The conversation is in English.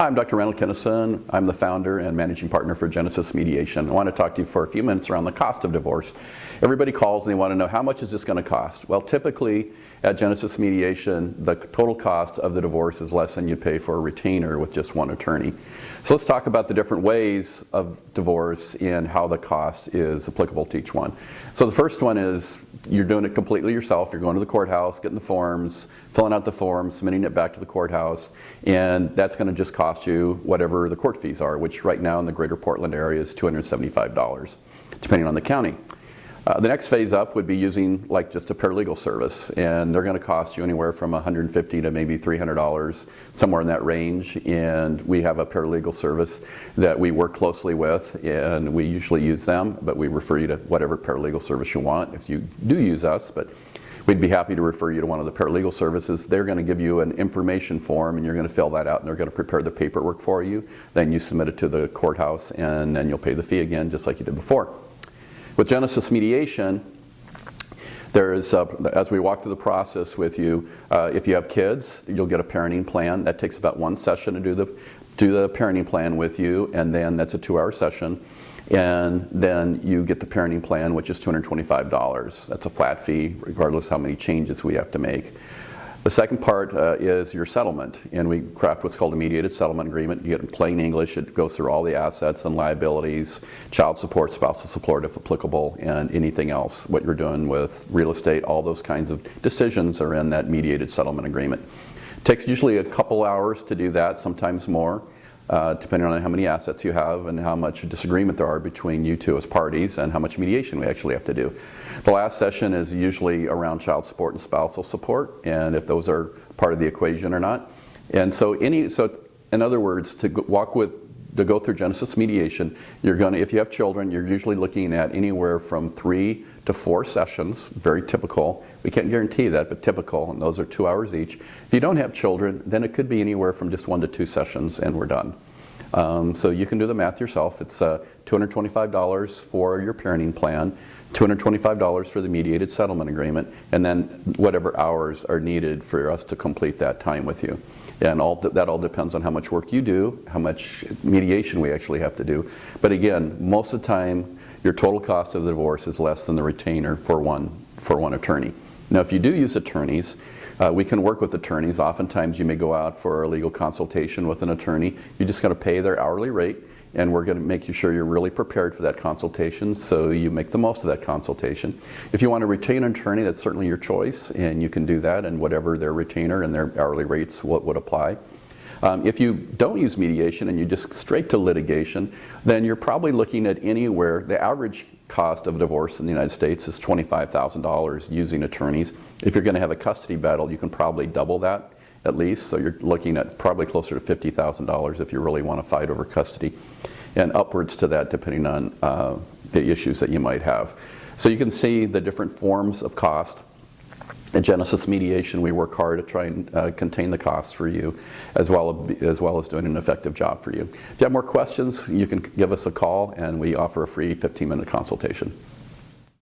Hi, I'm Dr. Randall Kinnison. I'm the founder and managing partner for Genesis Mediation. I want to talk to you for a few minutes around the cost of divorce. Everybody calls and they want to know, how much is this going to cost? Well, typically at Genesis Mediation, the total cost of the divorce is less than you pay for a retainer with just one attorney. So let's talk about the different ways of divorce and how the cost is applicable to each one. So the first one is you're doing it completely yourself. You're going to the courthouse, getting the forms, filling out the forms, submitting it back to the courthouse, and that's going to just cost you whatever the court fees are, which right now in the greater Portland area is $275, depending on the county. The next phase up would be using like just a paralegal service, and they're going to cost you anywhere from $150 to maybe $300, somewhere in that range. And we have a paralegal service that we work closely with, and we usually use them, but we refer you to whatever paralegal service you want if you do use us. But we'd be happy to refer you to one of the paralegal services. They're going to give you an information form, and you're going to fill that out, and they're going to prepare the paperwork for you. Then you submit it to the courthouse, and then you'll pay the fee again, just like you did before. With Genesis Mediation, there is, as we walk through the process with you, if you have kids, you'll get a parenting plan. That takes about one session to do the parenting plan with you, and then that's a 2-hour session. And then you get the parenting plan, which is $225. That's a flat fee, regardless how many changes we have to make. The second part is your settlement, and we craft what's called a mediated settlement agreement. You get it in plain English. It goes through all the assets and liabilities, child support, spousal support if applicable, and anything else. What you're doing with real estate, all those kinds of decisions are in that mediated settlement agreement. It takes usually a couple hours to do that, sometimes more, depending on how many assets you have and how much disagreement there are between you two as parties and how much mediation we actually have to do. The last session is usually around child support and spousal support, and if those are part of the equation or not. And so in other words, to go through Genesis Mediation, you're going to, if you have children, you're usually looking at anywhere from 3 to 4 sessions, very typical. We can't guarantee that, but typical, and those are 2 hours each. If you don't have children, then it could be anywhere from just 1 to 2 sessions, and we're done. So you can do the math yourself. It's $225 for your parenting plan, $225 for the mediated settlement agreement, and then whatever hours are needed for us to complete that time with you. And that all depends on how much work you do, how much mediation we actually have to do. But again, most of the time, your total cost of the divorce is less than the retainer for one attorney. Now, if you do use attorneys, we can work with attorneys. Oftentimes, you may go out for a legal consultation with an attorney. You just got to pay their hourly rate, and we're going to make you sure you're really prepared for that consultation, so you make the most of that consultation. If you want to retain an attorney, that's certainly your choice, and you can do that, and whatever their retainer and their hourly rates would apply. If you don't use mediation and you just straight to litigation, then you're probably looking at anywhere, the average cost of divorce in the United States is $25,000 using attorneys. If you're going to have a custody battle, you can probably double that at least, so you're looking at probably closer to $50,000 if you really want to fight over custody, and upwards to that depending on the issues that you might have. So you can see the different forms of cost. At Genesis Mediation, we work hard to try and contain the costs for you, as well as doing an effective job for you. If you have more questions, you can give us a call, and we offer a free 15-minute consultation.